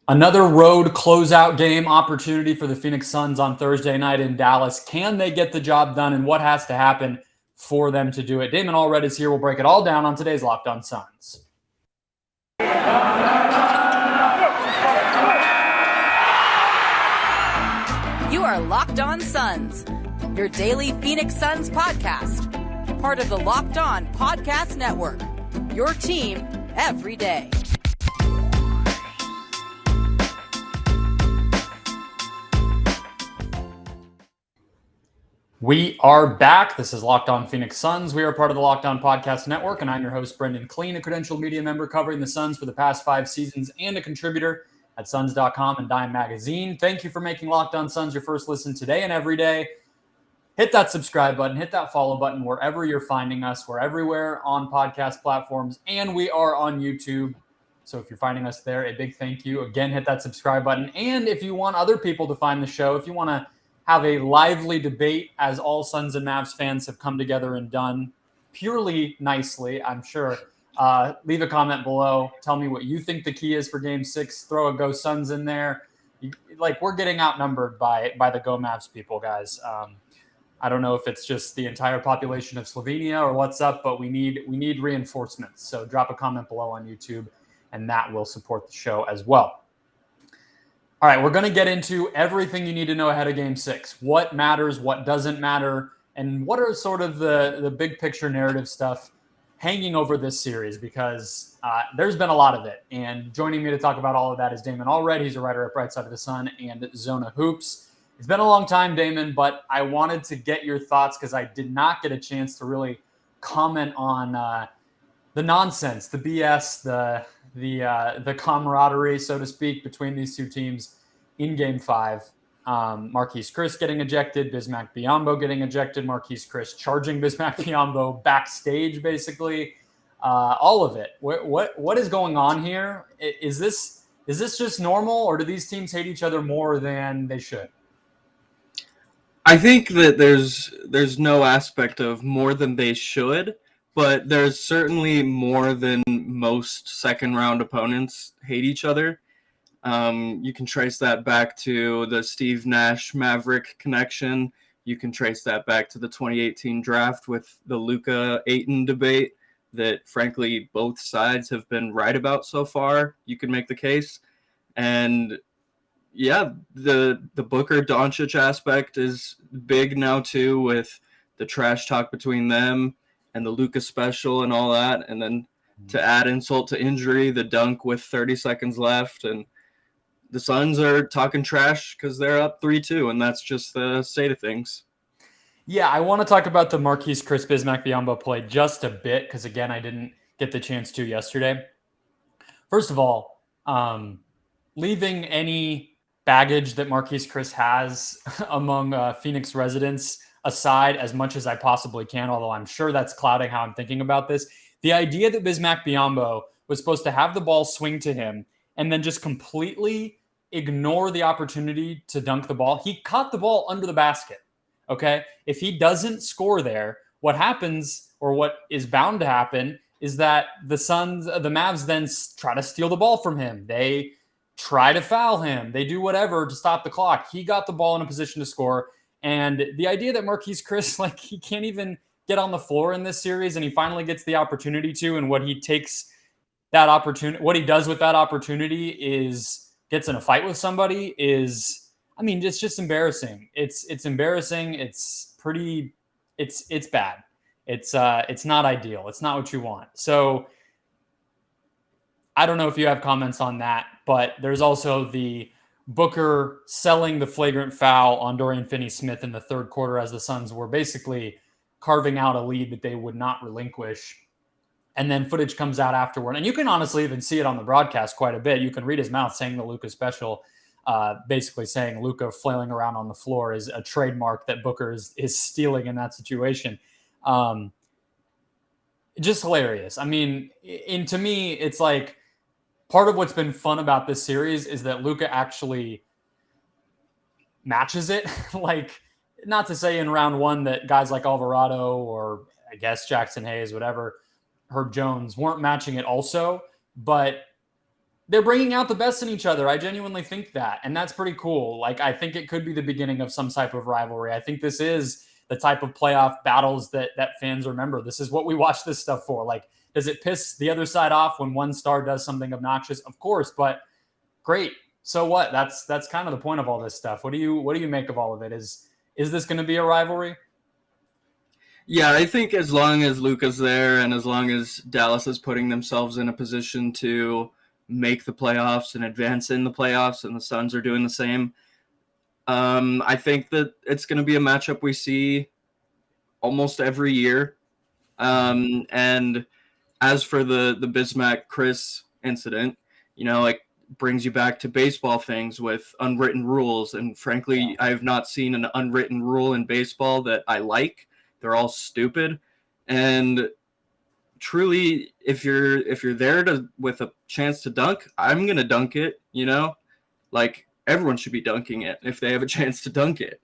Another road closeout game opportunity for the Phoenix Suns on Thursday night in Dallas. Can they get the job done, and what has to happen for them to do it? Damon Allred is here. We'll break it all down on today's Locked On Suns. You are Locked On Suns, your daily Phoenix Suns podcast. Part of the Locked On Podcast Network, your team every day. We are back. This is Locked On Phoenix Suns. We are part of the Locked On Podcast Network, and I'm your host, Brendon Kleen, a credentialed media member covering the Suns for the past 5 seasons and a contributor at Suns.com and Dime Magazine. Thank you for making Locked On Suns your first listen today and every day. Hit that subscribe button, hit that follow button wherever you're finding us. We're everywhere on podcast platforms, and we are on YouTube. So if you're finding us there, a big thank you. Again, hit that subscribe button. And if you want other people to find the show, if you want to have a lively debate, as all Suns and Mavs fans have come together and done purely nicely, I'm sure. Leave a comment below. Tell me what you think the key is for Game 6. Throw a Go Suns in there. We're getting outnumbered by the Go Mavs people, guys. I don't know if it's just the entire population of Slovenia or what's up, but we need reinforcements. So drop a comment below on YouTube, and that will support the show as well. All right, we're going to get into everything you need to know ahead of Game 6. What matters, what doesn't matter, and what are sort of the big picture narrative stuff hanging over this series, because there's been a lot of it. And joining me to talk about all of that is Damon Allred. He's a writer at Bright Side of the Sun and Zona Hoops. It's been a long time, Damon, but I wanted to get your thoughts because I did not get a chance to really comment on the nonsense, the BS, the camaraderie, so to speak, between these two teams in Game 5. Marquise Chris getting ejected, Bismack Biyombo getting ejected, Marquise Chris charging Bismack Biyombo backstage, basically. All of it. What is going on here? Is this just normal, or do these teams hate each other more than they should? I think that there's no aspect of more than they should, but there's certainly more than most second-round opponents hate each other. You can trace that back to the Steve Nash Maverick connection. You can trace that back to the 2018 draft with the Luka Ayton debate that, frankly, both sides have been right about so far. You can make the case. And yeah, the Booker Doncic aspect is big now too, with the trash talk between them and the Luka special and all that. And then to add insult to injury, the dunk with 30 seconds left. And the Suns are talking trash because they're up 3-2, and that's just the state of things. Yeah, I want to talk about the Marquise Chris Bismack Biyombo play just a bit because, again, I didn't get the chance to yesterday. First of all, leaving any baggage that Marquise Chris has among Phoenix residents aside as much as I possibly can, although I'm sure that's clouding how I'm thinking about this. The idea that Bismack Biyombo was supposed to have the ball swing to him and then just completely ignore the opportunity to dunk the ball. He caught the ball under the basket, okay? If he doesn't score there, what happens, or what is bound to happen, is that the Mavs then try to steal the ball from him. They try to foul him. They do whatever to stop the clock. He got the ball in a position to score. And the idea that Marquise Chris, he can't even get on the floor in this series, and he finally gets the opportunity to, and what he does with that opportunity is gets in a fight with somebody is, it's just embarrassing. It's embarrassing. It's bad. It's not ideal. It's not what you want. So I don't know if you have comments on that, but there's also the Booker selling the flagrant foul on Dorian Finney-Smith in the third quarter as the Suns were basically carving out a lead that they would not relinquish. And then footage comes out afterward. And you can honestly even see it on the broadcast quite a bit. You can read his mouth saying the Luka special, basically saying Luka flailing around on the floor is a trademark that Booker is stealing in that situation. Just hilarious. To me, it's like part of what's been fun about this series is that Luka actually matches it. Not to say in round one that guys like Alvarado or I guess Jackson Hayes, whatever, Herb Jones weren't matching it also, but they're bringing out the best in each other. I genuinely think that. And that's pretty cool. Like, I think it could be the beginning of some type of rivalry. I think this is the type of playoff battles that fans remember. This is what we watch this stuff for. Like, does it piss the other side off when one star does something obnoxious? Of course, but great. So what? That's kind of the point of all this stuff. What do you make of all of it? Is this going to be a rivalry? Yeah, I think as long as Luka's there and as long as Dallas is putting themselves in a position to make the playoffs and advance in the playoffs and the Suns are doing the same, I think that it's going to be a matchup we see almost every year. And as for the Bismack Chris incident, like brings you back to baseball things with unwritten rules. And frankly, I have not seen an unwritten rule in baseball that I like. They're all stupid. And truly, if you're there with a chance to dunk, I'm gonna dunk it. Like everyone should be dunking it if they have a chance to dunk it.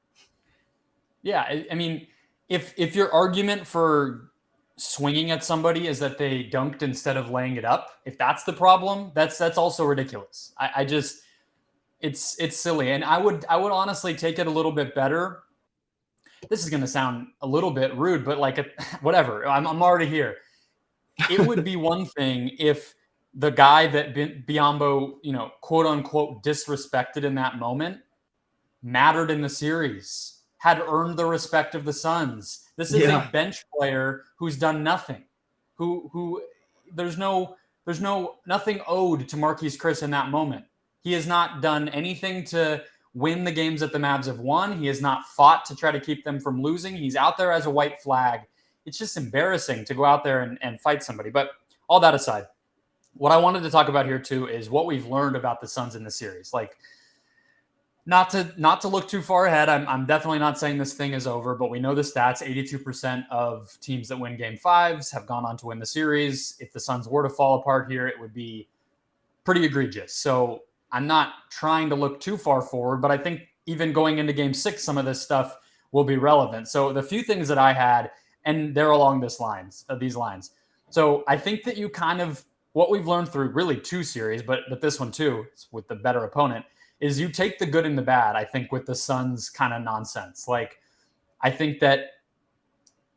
Yeah, I mean, if your argument for swinging at somebody is that they dunked instead of laying it up, if that's the problem, that's also ridiculous. I just it's silly, and I would honestly take it a little bit better. This is going to sound a little bit rude, but whatever. I'm already here. It would be one thing if the guy that Biyombo, quote unquote, disrespected in that moment mattered in the series, had earned the respect of the Suns. This is a bench player who's done nothing. Who there's nothing owed to Marquise Chris in that moment. He has not done anything to win the games that the Mavs have won. He has not fought to try to keep them from losing. He's out there as a white flag. It's just embarrassing to go out there and fight somebody. But all that aside, what I wanted to talk about here too is what we've learned about the Suns in the series. Like, not to look too far ahead. I'm definitely not saying this thing is over, but we know the stats. 82% of teams that win game fives have gone on to win the series. If the Suns were to fall apart here, it would be pretty egregious. So I'm not trying to look too far forward, but I think even going into game six, some of this stuff will be relevant. So the few things that I had, and they're along these lines. So I think that you kind of, what we've learned through really two series, but this one too, with the better opponent, is you take the good and the bad, I think, with the Suns kind of nonsense. Like, I think that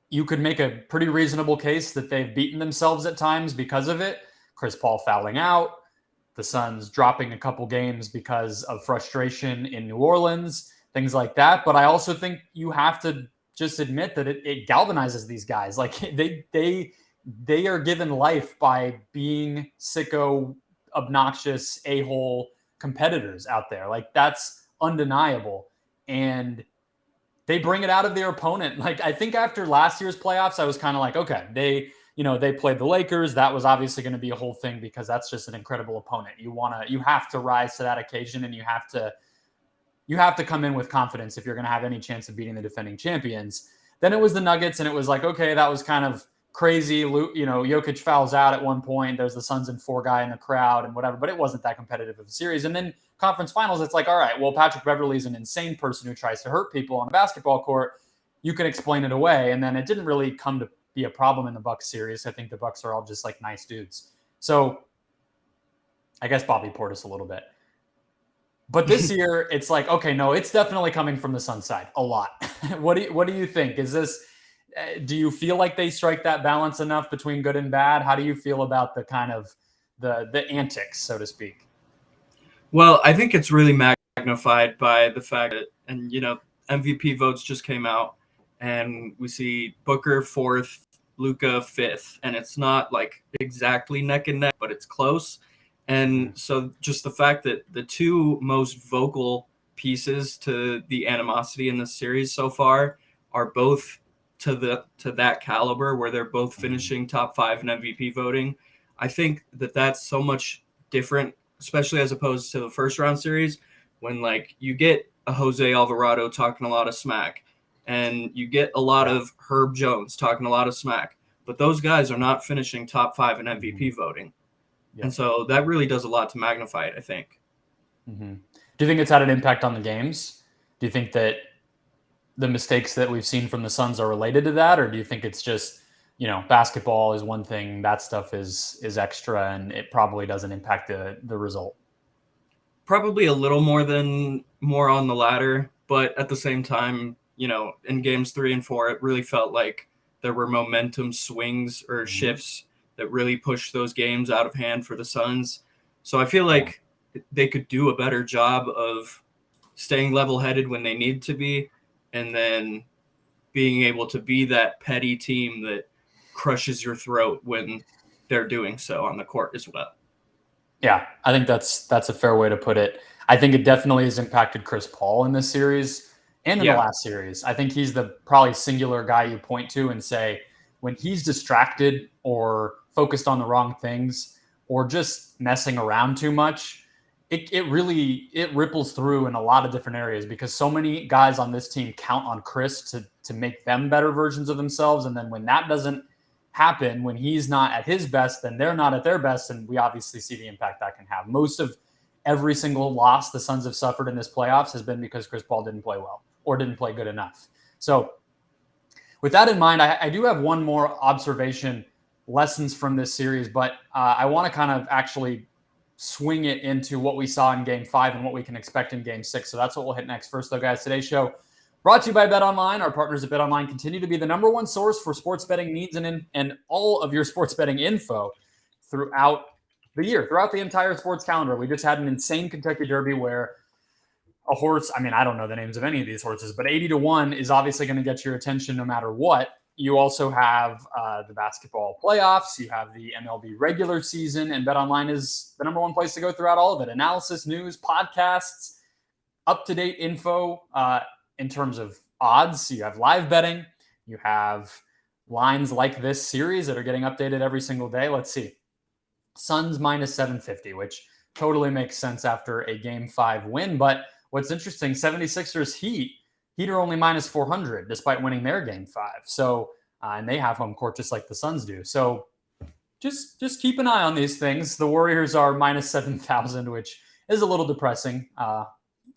you could make a pretty reasonable case that they've beaten themselves at times because of it. Chris Paul fouling out, the Suns dropping a couple games because of frustration in New Orleans, things like that. But I also think you have to just admit that it galvanizes these guys. Like, they are given life by being sicko, obnoxious, a-hole competitors out there. Like, that's undeniable. And they bring it out of their opponent. Like, I think after last year's playoffs, I was kind of like, okay, they played the Lakers. That was obviously going to be a whole thing because that's just an incredible opponent. You have to rise to that occasion, and you have to come in with confidence if you're going to have any chance of beating the defending champions. Then it was the Nuggets, and it was like, okay, that was kind of crazy. Jokic fouls out at one point. There's the Suns and 4 guy in the crowd and whatever, but it wasn't that competitive of a series. And then conference finals, it's like, all right, well, Patrick Beverley's an insane person who tries to hurt people on a basketball court. You can explain it away. And then it didn't really come to be a problem in the Bucks series. I think the Bucks are all just like nice dudes. So I guess Bobby Portis a little bit. But this year, it's like, okay, no, it's definitely coming from the Suns side a lot. What do you think? Is this? Do you feel like they strike that balance enough between good and bad? How do you feel about the kind of the antics, so to speak? Well, I think it's really magnified by the fact that, and MVP votes just came out, and we see Booker 4th, Luka 5th, and it's not like exactly neck and neck, but it's close. And so just the fact that the two most vocal pieces to the animosity in this series so far are both to that caliber, where they're both finishing top 5 in MVP voting. I think that that's so much different, especially as opposed to the first round series, when like you get a Jose Alvarado talking a lot of smack, and you get a lot of Herb Jones talking a lot of smack, but those guys are not finishing top 5 in MVP voting. Yeah. And so that really does a lot to magnify it, I think. Mm-hmm. Do you think it's had an impact on the games? Do you think that the mistakes that we've seen from the Suns are related to that, or do you think it's just basketball is one thing. That stuff is extra, and it probably doesn't impact the result. Probably a little more on the latter, but at the same time, in games 3 and 4, it really felt like there were momentum swings or shifts that really pushed those games out of hand for the Suns. So I feel like they could do a better job of staying level-headed when they need to be, and then being able to be that petty team that crushes your throat when they're doing so on the court as well. Yeah, I think that's a fair way to put it. I think it definitely has impacted Chris Paul in this series and in the last series. I think he's the probably singular guy you point to and say when he's distracted or focused on the wrong things or just messing around too much, it really ripples through in a lot of different areas because so many guys on this team count on Chris to make them better versions of themselves. And then when that doesn't happen, when he's not at his best, then they're not at their best. And we obviously see the impact that can have. Most of every single loss the Suns have suffered in this playoffs has been because Chris Paul didn't play well or didn't play good enough. So with that in mind, I do have one more observation, lessons from this series, but I want to kind of actually swing it into what we saw in Game 5 and what we can expect in Game 6. So that's what we'll hit next. First, though, guys, today's show brought to you by BetOnline. Our partners at BetOnline continue to be the number one source for sports betting needs and all of your sports betting info throughout the year, throughout the entire sports calendar. We just had an insane Kentucky Derby where a horse, I don't know the names of any of these horses, but 80-1 is obviously going to get your attention no matter what. You also have the basketball playoffs. You have the MLB regular season, and BetOnline is the number one place to go throughout all of it. Analysis, news, podcasts, up-to-date info, in terms of odds. You have live betting. You have lines like this series that are getting updated every single day. Let's see. Suns minus 750, which totally makes sense after a Game 5 win. But what's interesting, 76ers Heat are only minus 400 despite winning their Game 5. So, and they have home court just like the Suns do. So just keep an eye on these things. The Warriors are minus 7,000, which is a little depressing.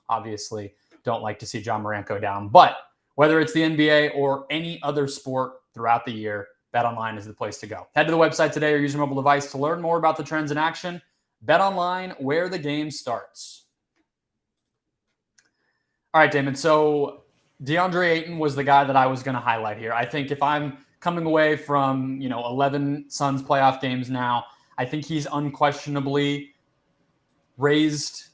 Obviously, don't like to see John Morant go down. But whether it's the NBA or any other sport throughout the year, BetOnline is the place to go. Head to the website today or use your mobile device to learn more about the trends in action. BetOnline, where the game starts. All right, Damon. So Deandre Ayton was the guy that I was going to highlight here. I think if I'm coming away from 11 Suns playoff games now, I think he's unquestionably raised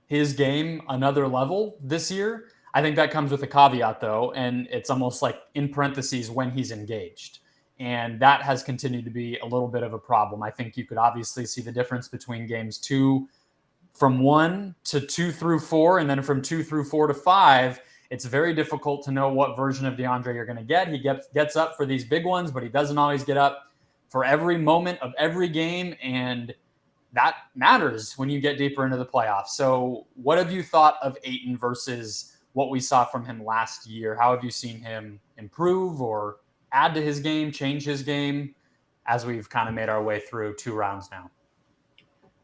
his game another level this year. I think that comes with a caveat, though, and it's almost like in parentheses when he's engaged. And that has continued to be a little bit of a problem. I think you could obviously see the difference between games 2 from 1 to 2 through 4, and then from 2 through 4 to 5. It's very difficult to know what version of DeAndre you're going to get. He gets up for these big ones, but he doesn't always get up for every moment of every game, and that matters when you get deeper into the playoffs. So what have you thought of Ayton versus what we saw from him last year? How have you seen him improve or add to his game, change his game as we've kind of made our way through 2 rounds now?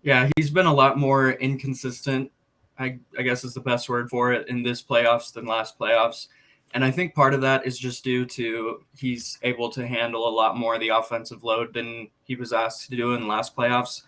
Yeah, he's been a lot more inconsistent, I guess is the best word for it, in this playoffs than last playoffs. And I think part of that is just due to he's able to handle a lot more of the offensive load than he was asked to do in the last playoffs.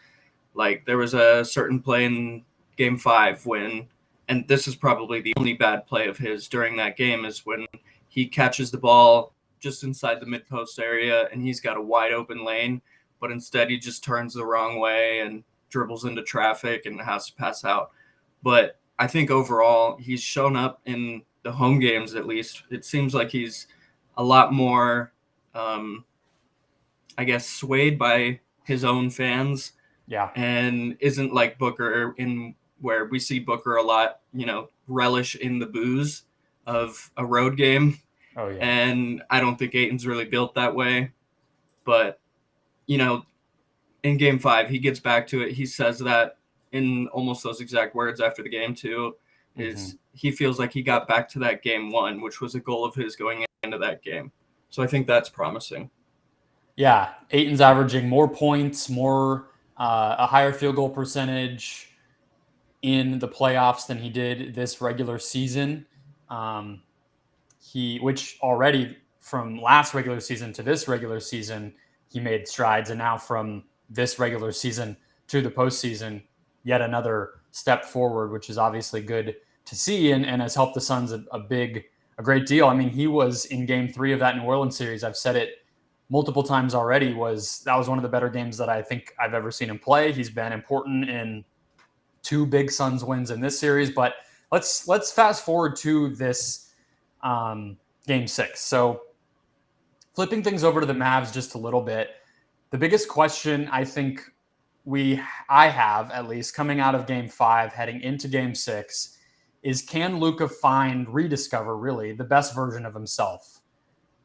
Like there was a certain play in Game 5 when, and this is probably the only bad play of his during that game, is when he catches the ball just inside the mid-post area and he's got a wide open lane, but instead he just turns the wrong way and dribbles into traffic and has to pass out. But I think overall he's shown up in the home games, at least. It seems like he's a lot more, swayed by his own fans. Yeah. And isn't like Booker, in where we see Booker a lot, relish in the booze of a road game. Oh, yeah. And I don't think Ayton's really built that way. But, in Game 5, he gets back to it. He says that in almost those exact words after the game, too, is he feels like he got back to that Game 1, which was a goal of his going into that game. So I think that's promising. Yeah. Ayton's averaging more points, a higher field goal percentage in the playoffs than he did this regular season. Which already from last regular season to this regular season, he made strides. And now from this regular season to the postseason, yet another step forward, which is obviously good to see and has helped the Suns a great deal. I mean, he was in game 3 of that New Orleans series. I've said it multiple times already. That was one of the better games that I think I've ever seen him play. He's been important in 2 big Suns wins in this series, but let's fast forward to this game 6. So flipping things over to the Mavs just a little bit, the biggest question I think I have, at least coming out of game 5, heading into game 6, is can Luka rediscover really the best version of himself?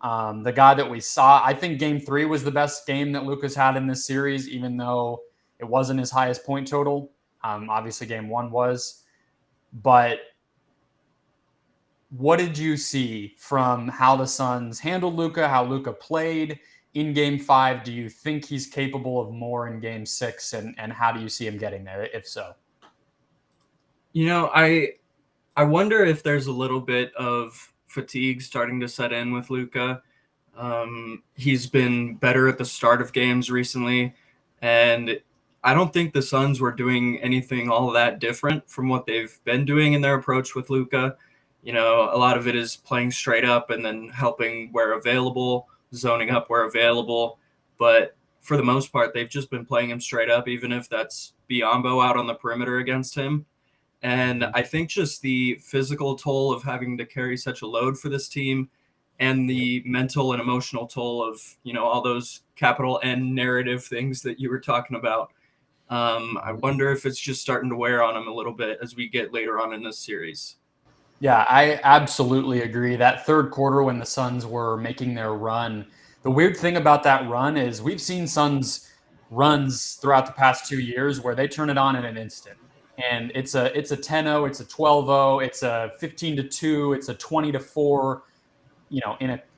The guy that we saw, I think game 3 was the best game that Luka's had in this series, even though it wasn't his highest point total. Obviously game 1 was, but what did you see from how the Suns handled Luka, how Luka played in game 5? Do you think he's capable of more in game 6? And how do you see him getting there, if so? I wonder if there's a little bit of fatigue starting to set in with Luka. He's been better at the start of games recently, and I don't think the Suns were doing anything all that different from what they've been doing in their approach with Luka. A lot of it is playing straight up and then helping where available, zoning up where available. But for the most part, they've just been playing him straight up, even if that's Biyombo out on the perimeter against him. And I think just the physical toll of having to carry such a load for this team and the mental and emotional toll of, all those capital N narrative things that you were talking about. I wonder if it's just starting to wear on him a little bit as we get later on in this series. Yeah, I absolutely agree. That third quarter when the Suns were making their run, the weird thing about that run is we've seen Suns runs throughout the past 2 years where they turn it on in an instant. And it's a 10-0, it's a 12-0, it's a 15-2, it's a 20-4,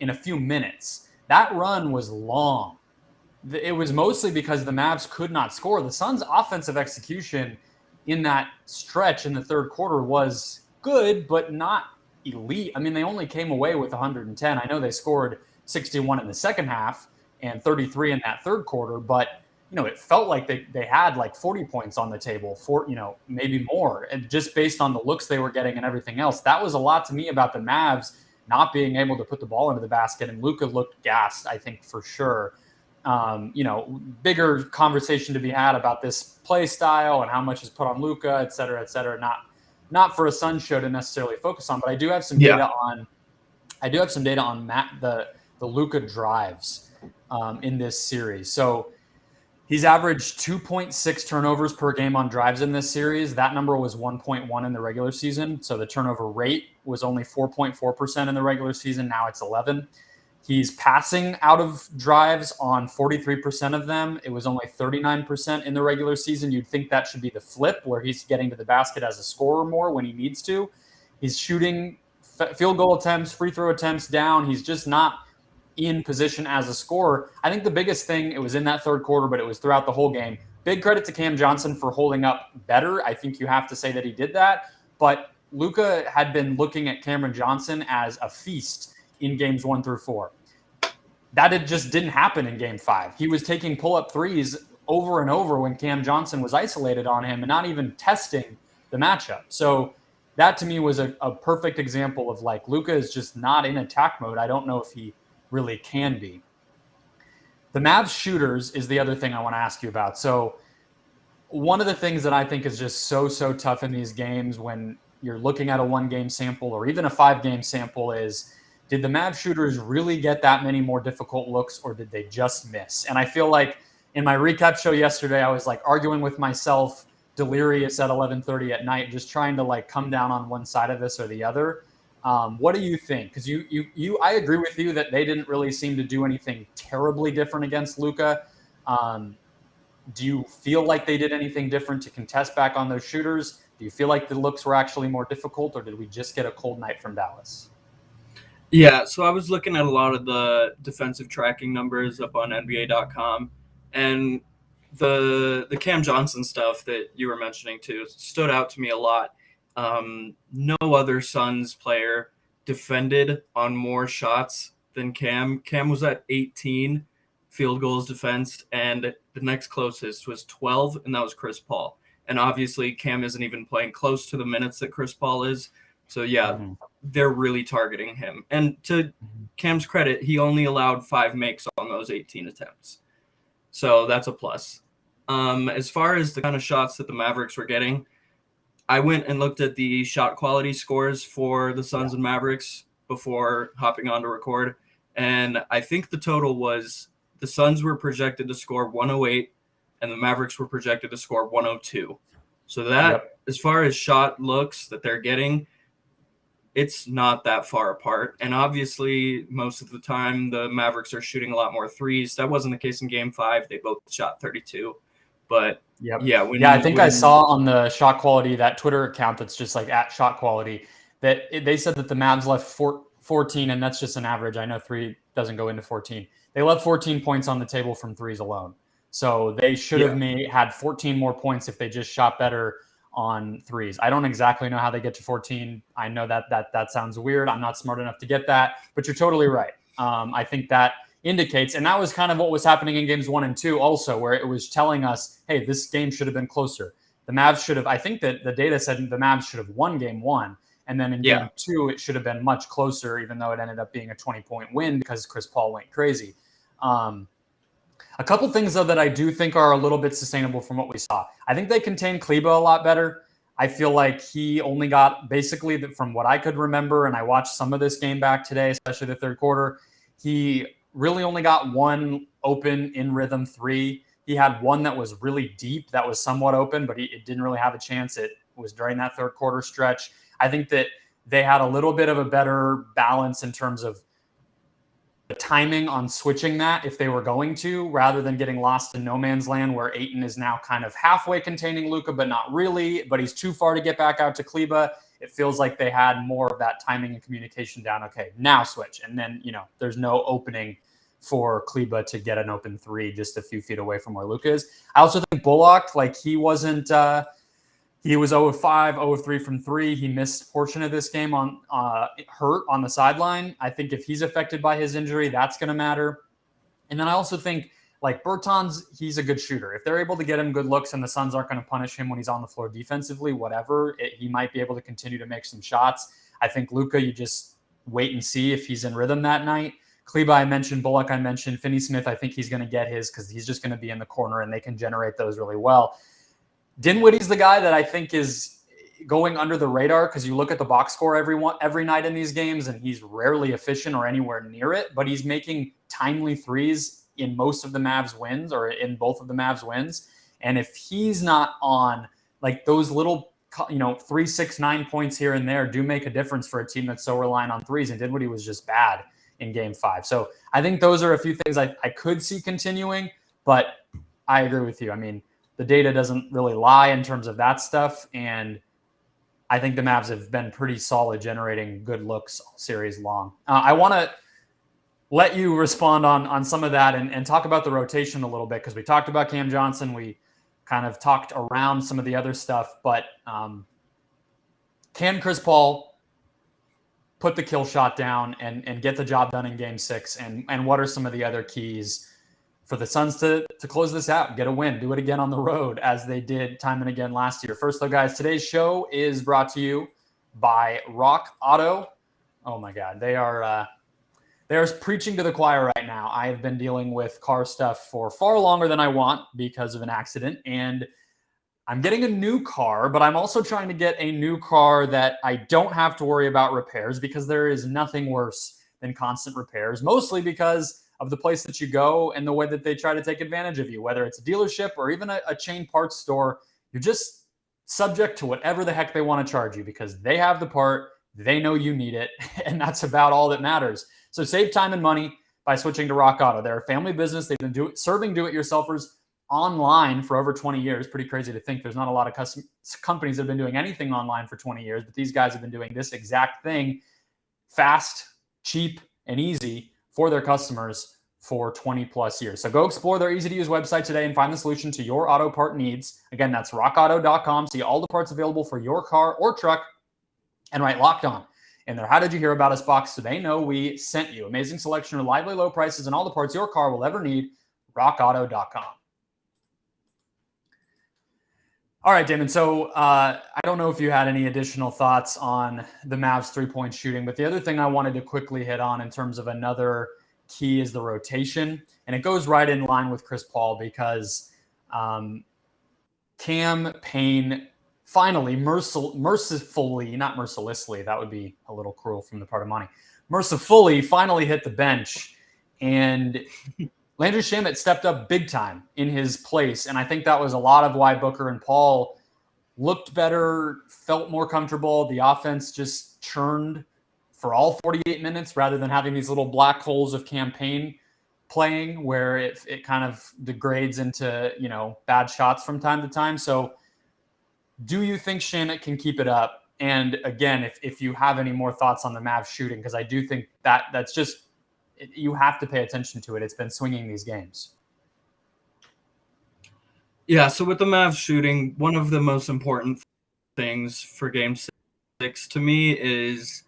in a few minutes. That run was long. It was mostly because the Mavs could not score. The Suns' offensive execution in that stretch in the third quarter was good, but not elite. I mean, they only came away with 110. I know they scored 61 in the second half and 33 in that third quarter, but it felt like they had like 40 points on the table, maybe more, and just based on the looks they were getting and everything else. That was a lot to me about the Mavs not being able to put the ball into the basket, and Luka looked gassed, I think, for sure. Bigger conversation to be had about this play style and how much is put on Luka, et cetera, et cetera. Not for a Suns show to necessarily focus on, but I do have some data on the Luka drives in this series. So he's averaged 2.6 turnovers per game on drives in this series. That number was 1.1 in the regular season. So the turnover rate was only 4.4% in the regular season. Now it's 11. He's passing out of drives on 43% of them. It was only 39% in the regular season. You'd think that should be the flip, where he's getting to the basket as a scorer more when he needs to. He's shooting field goal attempts, free throw attempts down. He's just not in position as a scorer. I think the biggest thing, it was in that third quarter, but it was throughout the whole game. Big credit to Cam Johnson for holding up better. I think you have to say that he did that. But Luka had been looking at Cameron Johnson as a feast in games 1 through 4. That just didn't happen in game 5. He was taking pull-up threes over and over when Cam Johnson was isolated on him and not even testing the matchup. So that to me was a perfect example of like Luka is just not in attack mode. I don't know if he really can be. The Mavs shooters is the other thing I want to ask you about. So one of the things that I think is just so tough in these games when you're looking at a 1-game sample or even a 5-game sample is, did the Mavs shooters really get that many more difficult looks, or did they just miss? And I feel like in my recap show yesterday, I was like arguing with myself, delirious at 11:30 at night, just trying to like come down on one side of this or the other. What do you think? Because I agree with you that they didn't really seem to do anything terribly different against Luka. Do you feel like they did anything different to contest back on those shooters? Do you feel like the looks were actually more difficult, or did we just get a cold night from Dallas? Yeah, so I was looking at a lot of the defensive tracking numbers up on NBA.com, and the Cam Johnson stuff that you were mentioning too stood out to me a lot. No other Suns player defended on more shots than Cam. Cam was at 18 field goals defensed, and the next closest was 12, and that was Chris Paul. And obviously, Cam isn't even playing close to the minutes that Chris Paul is. So, yeah, they're really targeting him. And to Cam's credit, he only allowed 5 makes on those 18 attempts. So that's a plus. As far as the kind of shots that the Mavericks were getting, I went and looked at the shot quality scores for the Suns and Mavericks before hopping on to record. And I think the total was the Suns were projected to score 108 and the Mavericks were projected to score 102. So that, as far as shot looks that they're getting, it's not that far apart. And obviously, most of the time, the Mavericks are shooting a lot more threes. That wasn't the case in Game 5. They both shot 32. But I think I saw on the shot quality, that Twitter account that's just like at shot quality, that they said that the Mavs left 14, and that's just an average. I know 3 doesn't go into 14. They left 14 points on the table from threes alone. So they should have had 14 more points if they just shot better on threes. I don't exactly know how they get to 14. I know that sounds weird. I'm not smart enough to get that, but you're totally right. I think that indicates, and that was kind of what was happening in games 1 and 2 also, where it was telling us, hey, this game should have been closer. The Mavs should have, I think that the data said the Mavs should have won game 1. And then in game 2, it should have been much closer, even though it ended up being a 20-point win because Chris Paul went crazy. A couple things, though, that I do think are a little bit sustainable from what we saw. I think they contained Kleber a lot better. I feel like he only got, basically, from what I could remember, and I watched some of this game back today, especially the third quarter, he really only got 1 open in rhythm 3. He had 1 that was really deep, that was somewhat open, but it didn't really have a chance. It was during that third quarter stretch. I think that they had a little bit of a better balance in terms of the timing on switching that if they were going to, rather than getting lost in no man's land where Ayton is now kind of halfway containing Luka, but not really, but he's too far to get back out to Kleber. It feels like they had more of that timing and communication down. Okay, now switch. And then, there's no opening for Kleber to get an open 3 just a few feet away from where Luka is. I also think Bullock, he wasn't he was 0 of 5, 0 of 3 from 3. He missed a portion of this game on hurt on the sideline. I think if he's affected by his injury, that's going to matter. And then I also think, Bertans, he's a good shooter. If they're able to get him good looks and the Suns aren't going to punish him when he's on the floor defensively, whatever, he might be able to continue to make some shots. I think Luka, you just wait and see if he's in rhythm that night. Kleber, I mentioned. Bullock, I mentioned. Finney-Smith, I think he's going to get his because he's just going to be in the corner and they can generate those really well. Dinwiddie's the guy that I think is going under the radar because you look at the box score every night in these games and he's rarely efficient or anywhere near it, but he's making timely threes in most of the Mavs wins or in both of the Mavs wins. And if he's not on, those little, 3, 6, 9 points here and there do make a difference for a team that's so reliant on threes. And Dinwiddie was just bad in game 5. So I think those are a few things I could see continuing, but I agree with you. I mean, the data doesn't really lie in terms of that stuff. And I think the Mavs have been pretty solid generating good looks all series long. I want to let you respond on some of that and talk about the rotation a little bit because we talked about Cam Johnson. We kind of talked around some of the other stuff. But can Chris Paul put the kill shot down and get the job done in Game 6? And what are some of the other keys for the Suns to close this out, get a win, do it again on the road as they did time and again last year? First, though, guys, today's show is brought to you by Rock Auto. Oh, my God. They're preaching to the choir right now. I have been dealing with car stuff for far longer than I want because of an accident, and I'm getting a new car, but I'm also trying to get a new car that I don't have to worry about repairs because there is nothing worse than constant repairs, mostly because of the place that you go and the way that they try to take advantage of you, whether it's a dealership or even a chain parts store. You're just subject to whatever the heck they want to charge you because they have the part, they know you need it, and that's about all that matters. So save time and money by switching to Rock Auto. They're a family business. They've been serving do-it-yourselfers online for over 20 years. Pretty crazy to think there's not a lot of companies that have been doing anything online for 20 years, but these guys have been doing this exact thing fast, cheap, and easy for their customers for 20 plus years. So go explore their easy to use website today and find the solution to your auto part needs. Again, that's rockauto.com. See all the parts available for your car or truck and write Locked On in their How Did You Hear About Us box so they know we sent you. Amazing selection, reliably low prices, and all the parts your car will ever need. RockAuto.com. All right, Damon. So I don't know if you had any additional thoughts on the Mavs three-point shooting, but the other thing I wanted to quickly hit on in terms of another key is the rotation. And it goes right in line with Chris Paul because Cam Payne finally, mercifully, not mercilessly, that would be a little cruel from the part of Monty, mercifully finally hit the bench. And Landry Shamet stepped up big time in his place, and I think that was a lot of why Booker and Paul looked better, felt more comfortable. The offense just churned for all 48 minutes rather than having these little black holes of Cam Payne playing where it kind of degrades into, bad shots from time to time. So do you think Shamet can keep it up? And again, if you have any more thoughts on the Mavs shooting, because I do think that's just – you have to pay attention to it. It's been swinging these games. Yeah, so with the Mavs shooting, one of the most important things for Game 6 to me is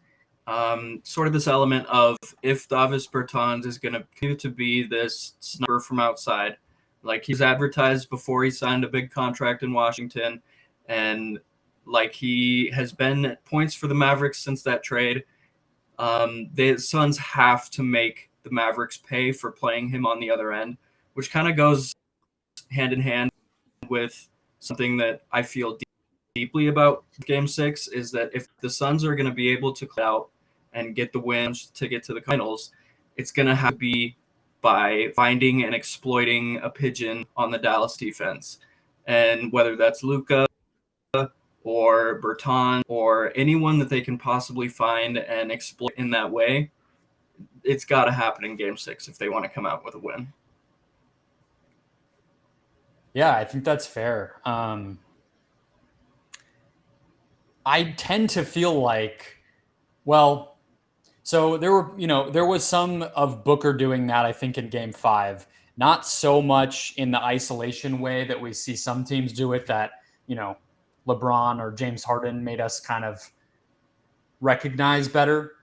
sort of this element of if Davis Bertans is going to continue to be this sniper from outside, like he's advertised before he signed a big contract in Washington, and like he has been at points for the Mavericks since that trade, the Suns have to make the Mavericks pay for playing him on the other end, which kind of goes hand in hand with something that I feel deeply about Game 6 is that if the Suns are going to be able to close out and get the wins to get to the finals, it's going to have to be by finding and exploiting a pigeon on the Dallas defense. And whether that's Luka or Bertans or anyone that they can possibly find and exploit in that way, it's got to happen in Game 6 if they want to come out with a win. Yeah, I think that's fair. I tend to feel like, so there was some of Booker doing that, I think, in Game 5. Not so much in the isolation way that we see some teams do it that, LeBron or James Harden made us kind of recognize better.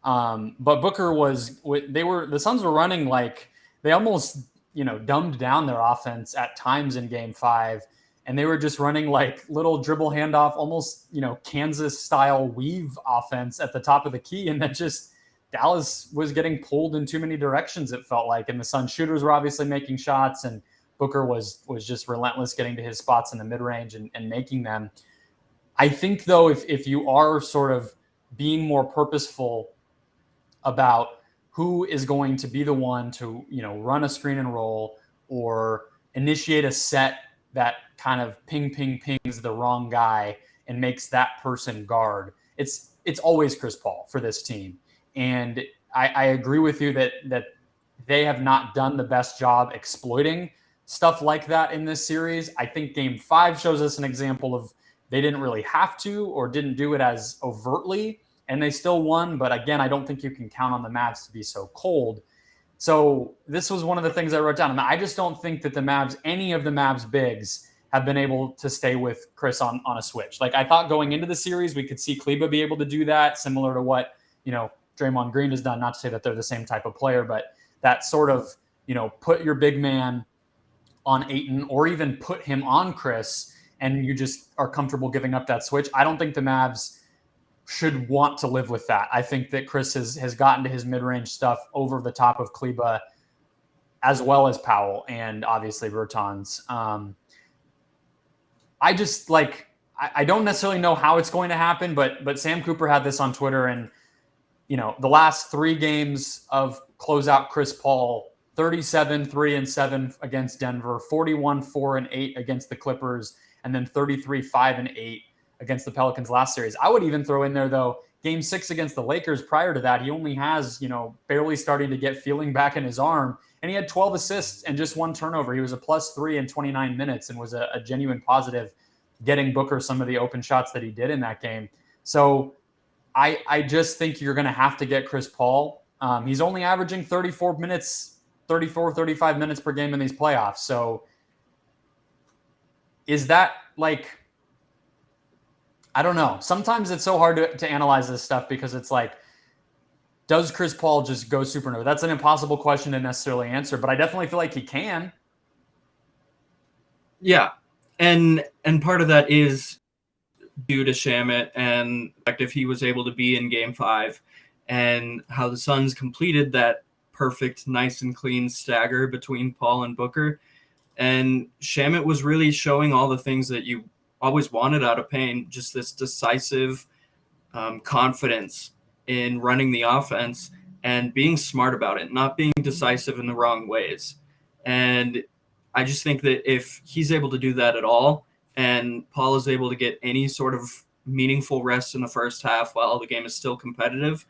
But Booker the Suns were running like they almost, dumbed down their offense at times in Game 5. And they were just running like little dribble handoff, almost, Kansas style weave offense at the top of the key. And then just Dallas was getting pulled in too many directions, it felt like. And the Suns shooters were obviously making shots, and Booker was just relentless getting to his spots in the mid-range and making them. I think, though, if you are sort of being more purposeful about who is going to be the one to, run a screen and roll or initiate a set that kind of pings the wrong guy and makes that person guard, it's always Chris Paul for this team. And I agree with you that they have not done the best job exploiting stuff like that in this series. I think Game 5 shows us an example of they didn't really have to or didn't do it as overtly, and they still won. But again, I don't think you can count on the Mavs to be so cold. So this was one of the things I wrote down. I just don't think that any of the Mavs bigs have been able to stay with Chris on a switch. Like I thought going into the series, we could see Kleba be able to do that, similar to what, Draymond Green has done. Not to say that they're the same type of player, but that sort of, put your big man on Ayton or even put him on Chris and you just are comfortable giving up that switch. I don't think the Mavs should want to live with that. I think that Chris has gotten to his mid-range stuff over the top of Kleba as well as Powell and obviously Bertans. I don't necessarily know how it's going to happen, but Sam Cooper had this on Twitter, and the last 3 games of closeout Chris Paul, 37, 3 and 7 against Denver, 41, 4 and 8 against the Clippers, and then 33, 5 and 8 against the Pelicans last series. I would even throw in there, though, Game 6 against the Lakers prior to that, he only has, barely starting to get feeling back in his arm, and he had 12 assists and just 1 turnover. He was a +3 in 29 minutes and was a genuine positive, getting Booker some of the open shots that he did in that game. So I just think you're going to have to get Chris Paul. He's only averaging 35 minutes per game in these playoffs. So is that I don't know. Sometimes it's so hard to analyze this stuff because it's like, does Chris Paul just go supernova? That's an impossible question to necessarily answer, but I definitely feel like he can. Yeah. And part of that is due to Shamet and if he was able to be in Game 5 and how the Suns completed that perfect, nice and clean stagger between Paul and Booker. And Shamet was really showing all the things that you always wanted out of Payne, just this decisive confidence in running the offense and being smart about it, not being decisive in the wrong ways. And I just think that if he's able to do that at all, and Paul is able to get any sort of meaningful rest in the first half while the game is still competitive,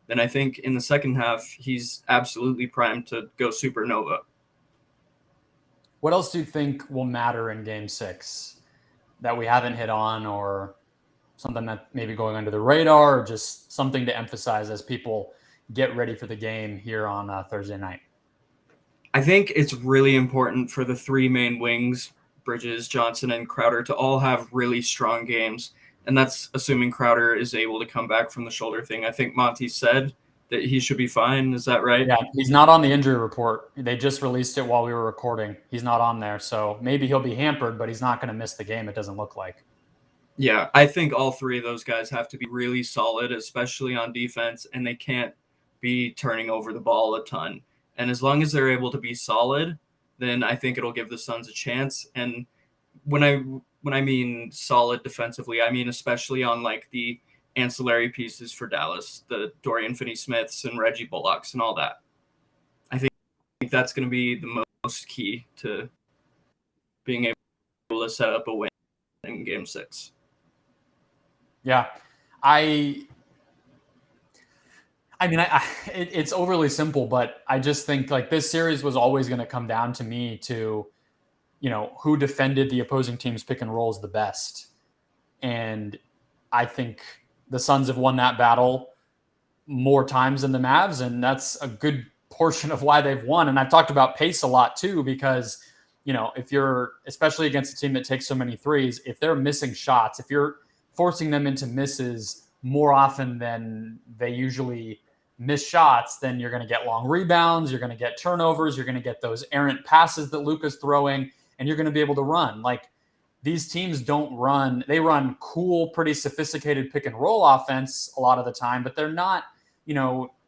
then I think in the second half, he's absolutely primed to go supernova. What else do you think will matter in Game 6 that we haven't hit on, or something that maybe going under the radar, or just something to emphasize as people get ready for the game here on Thursday night? I think it's really important for the three main wings, Bridges, Johnson, and Crowder, to all have really strong games. And that's assuming Crowder is able to come back from the shoulder thing. I think Monty said that he should be fine. Is that right? Yeah, he's not on the injury report. They just released it while we were recording. He's not on there. So maybe he'll be hampered, but he's not going to miss the game, it doesn't look like. Yeah, I think all three of those guys have to be really solid, especially on defense, and they can't be turning over the ball a ton. And as long as they're able to be solid, then I think it'll give the Suns a chance. And when I mean solid defensively, I mean especially on like the ancillary pieces for Dallas, the Dorian Finney-Smiths and Reggie Bullocks and all that. I think that's going to be the most key to being able to set up a win in Game 6. Yeah, I mean, it's overly simple, but I just think like this series was always going to come down to me to, who defended the opposing team's pick and rolls the best. And I think the Suns have won that battle more times than the Mavs, and that's a good portion of why they've won. And I've talked about pace a lot too, because, if you're, especially against a team that takes so many threes, if they're missing shots, if you're forcing them into misses more often than they usually miss shots, then you're going to get long rebounds, you're going to get turnovers, you're going to get those errant passes that Luka's throwing, and you're going to be able to run. Like, these teams don't run. They run cool, pretty sophisticated pick and roll offense a lot of the time, but they're not,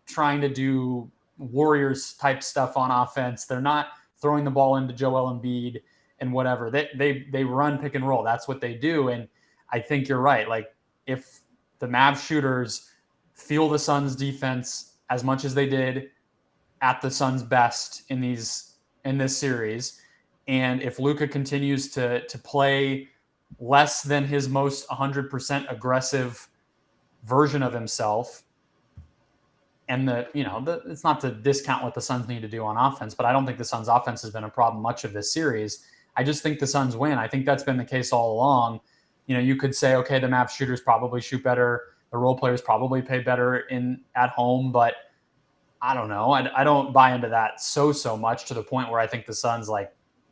trying to do Warriors type stuff on offense. They're not throwing the ball into Joel Embiid and whatever. They run pick and roll. That's what they do. And I think you're right. Like, if the Mavs shooters feel the Suns defense as much as they did at the Suns' best in this series, and if Luka continues to play less than his most 100% aggressive version of himself, and it's not to discount what the Suns need to do on offense, but I don't think the Suns' offense has been a problem much of this series. I just think the Suns win. I think that's been the case all along. You could say, okay, the Mavs shooters probably shoot better, the role players probably play better at home, but I don't know. I don't buy into that so much to the point where I think the Suns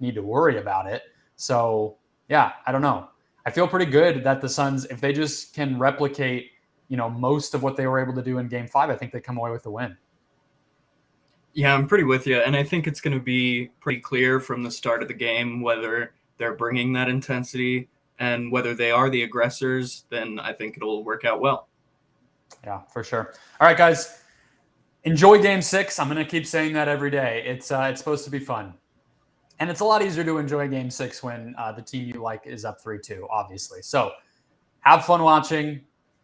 need to worry about it. So yeah, I don't know. I feel pretty good that the Suns, if they just can replicate, most of what they were able to do in Game 5, I think they come away with the win. Yeah, I'm pretty with you. And I think it's going to be pretty clear from the start of the game whether they're bringing that intensity and whether they are the aggressors. Then I think it'll work out well. Yeah, for sure. All right, guys, enjoy Game 6. I'm going to keep saying that every day. It's supposed to be fun. And it's a lot easier to enjoy Game 6 when the team you like is up 3-2, obviously. So have fun watching.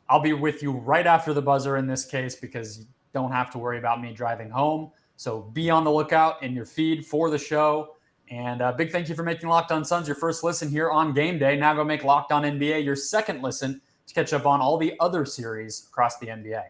I'll be with you right after the buzzer in this case, because you don't have to worry about me driving home. So be on the lookout in your feed for the show. And a big thank you for making Locked On Suns your first listen here on game day. Now go make Locked On NBA your second listen to catch up on all the other series across the NBA.